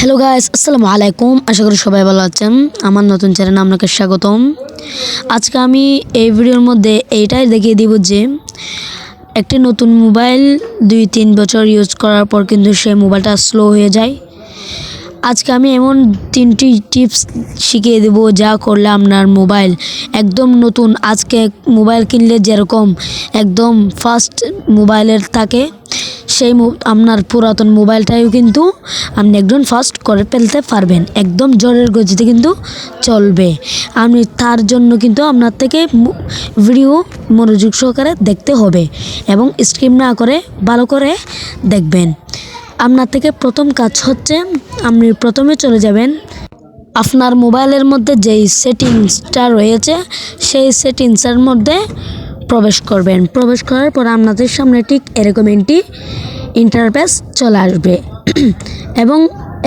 Hello guys, আসসালামু আলাইকুম। আশা করি সবাই ভালো আছেন। আমার নতুন চ্যানেলে আপনাকে স্বাগতম। আজকে আমি এই ভিডিওর মধ্যে এইটাই দেখিয়ে দিব যে একটি নতুন মোবাইল 2-3 বছর ইউজ করার পর কিন্তু সেই মোবাইলটা স্লো হয়ে যায়। আজকে আমি এমন 3টি টিপস শিখিয়ে দেব যা করলে আপনার মোবাইল একদম নতুন, আজকে মোবাইল কিনলে যেরকম একদম ফার্স্ট মোবাইলের থাকে সেই আপনার পুরাতন মোবাইলটাও কিন্তু আপনি একদম ফাস্ট করে ফেলতে পারবেন, একদম জোরের গতিতে কিন্তু চলবে। আপনি তার জন্য কিন্তু আপনার থেকে ভিডিও মনোযোগ সহকারে দেখতে হবে এবং স্কিপ না করে ভালো করে দেখবেন। আপনার থেকে প্রথম কাজ হচ্ছে আপনি প্রথমে চলে যাবেন আপনার মোবাইলের মধ্যে যেই সেটিংসটা রয়েছে সেই সেটিংসের মধ্যে প্রবেশ করবেন। প্রবেশ করার পর আপনাদের সামনে ঠিক এরকম একটি ইন্টারফেস চলে আসবে এবং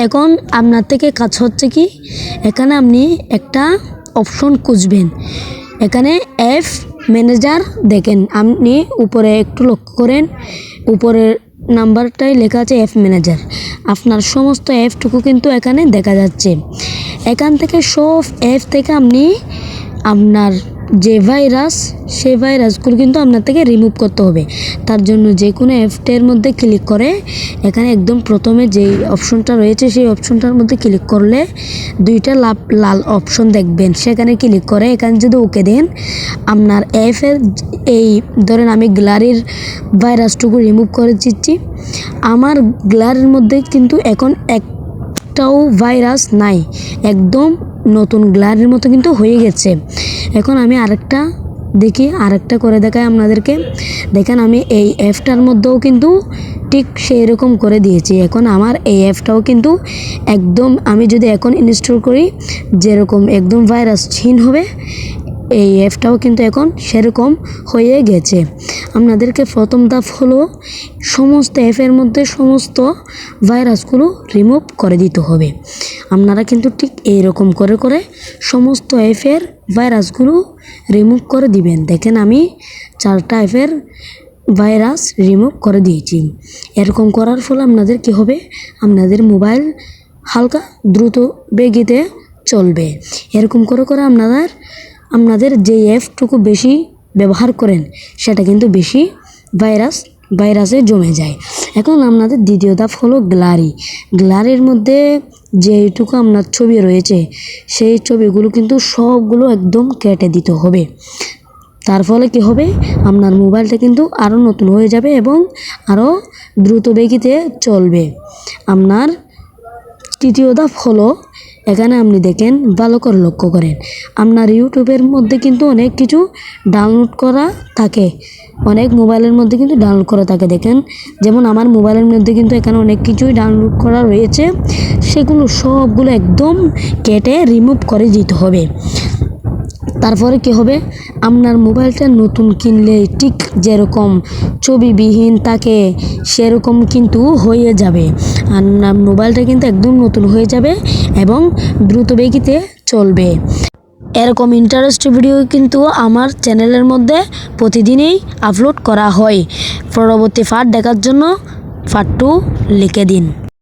এখন আপনার থেকে কাজ হচ্ছে কি, এখানে আপনি একটা অপশন খুঁজবেন। এখানে অ্যাপ ম্যানেজার দেখেন, আপনি উপরে একটু লক্ষ্য করেন, উপরের নাম্বারটাই লেখা আছে অ্যাপ ম্যানেজার। আপনার সমস্ত অ্যাপটুকু কিন্তু এখানে দেখা যাচ্ছে। এখান থেকে সব অ্যাপ থেকে আপনি আপনার যে ভাইরাস সেই ভাইরাসগুলো কিন্তু আপনার থেকে রিমুভ করতে হবে। তার জন্য যে কোনো অ্যাপটের মধ্যে ক্লিক করে এখানে একদম প্রথমে যেই অপশনটা রয়েছে সেই অপশনটার মধ্যে ক্লিক করলে দুইটা লাল অপশন দেখবেন, সেখানে ক্লিক করে এখানে যদি ওকে দেন আপনার অ্যাপের এই ধরেন আমি গ্যালারির ভাইরাসটুকু রিমুভ করে দিচ্ছি। আমার গ্যালারির মধ্যে কিন্তু এখন একটাও ভাইরাস নাই, একদম নতুন গ্যালারির মতো কিন্তু হয়ে গেছে। এখন আমি আরেকটা দেখি, আরেকটা করে দেখাই আপনাদেরকে। দেখেন আমি এই অ্যাপটার মধ্যেও কিন্তু ঠিক সেই রকম করে দিয়েছি। এখন আমার এই অ্যাপটাও কিন্তু একদম আমি যদি এখন ইনস্টল করি যেরকম একদম ভাইরাসহীন হবে, এই অ্যাপটাও কিন্তু এখন সেরকম হয়ে গেছে। আপনাদেরকে প্রথম ধাপ হলো সমস্ত অ্যাপের মধ্যে সমস্ত ভাইরাসগুলো রিমুভ করে দিতে হবে। আপনারা কিন্তু ঠিক এইরকম করে করে সমস্ত অ্যাপের ভাইরাসগুলো রিমুভ করে দিবেন। দেখেন আমি 4টা অ্যাপের ভাইরাস রিমুভ করে দিয়েছি। এরকম করার ফলে আপনাদের কী হবে, আপনাদের মোবাইল হালকা দ্রুত বেগেতে চলবে। এরকম করে করে আপনাদের যে অ্যাপটুকু বেশি ব্যবহার করেন সেটা কিন্তু বেশি ভাইরাসে জমে যায়। এখন আপনাদের দ্বিতীয় ধাপ হলো গ্যালারির মধ্যে যেইটুকু আপনার ছবি রয়েছে সেই ছবিগুলো কিন্তু সবগুলো একদম কেটে দিতে হবে। তার ফলে কী হবে, আপনার মোবাইলটা কিন্তু আরও নতুন হয়ে যাবে এবং আরও দ্রুত বেগেতে চলবে। আপনার তৃতীয় ধাপ হলো এখানে আপনি দেখেন ভালো করে লক্ষ্য করেন, আপনার ইউটিউবের মধ্যে কিন্তু অনেক কিছু ডাউনলোড করা থাকে, অনেক মোবাইলের মধ্যে কিন্তু ডাউনলোড করা থাকে। দেখেন যেমন আমার মোবাইলের মধ্যে কিন্তু এখানে অনেক কিছুই ডাউনলোড করা রয়েছে, সেগুলো সবগুলো একদম কেটে রিমুভ করে দিতে হবে। তারপরে কী হবে, আপনার মোবাইলটা নতুন কিনলে ঠিক যেরকম ছবিবিহীন থাকে সেরকম কিন্তু হয়ে যাবে। আপনার মোবাইলটা কিন্তু একদম নতুন হয়ে যাবে এবং দ্রুত বেগেতে চলবে। এরকম ইন্টারেস্টিং ভিডিও কিন্তু আমার চ্যানেলের মধ্যে প্রতিদিনই আপলোড করা হয়। পরবর্তী পার্ট দেখার জন্য পার্ট 2 লিখে দিন।